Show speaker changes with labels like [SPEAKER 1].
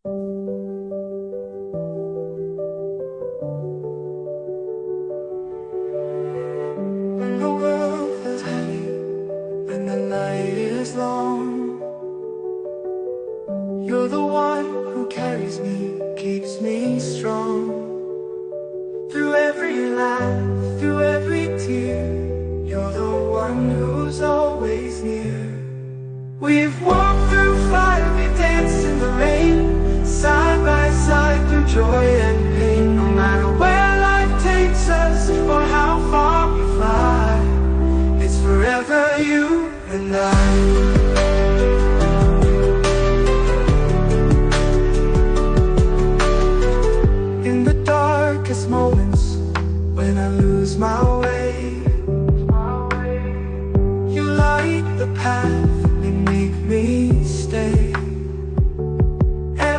[SPEAKER 1] When the world feels heavy, when the night is long, you're the one who carries me, keeps me strong. Through every laugh, through every tear, you're the one who's always near. We've walked through fire, we danced in the rain,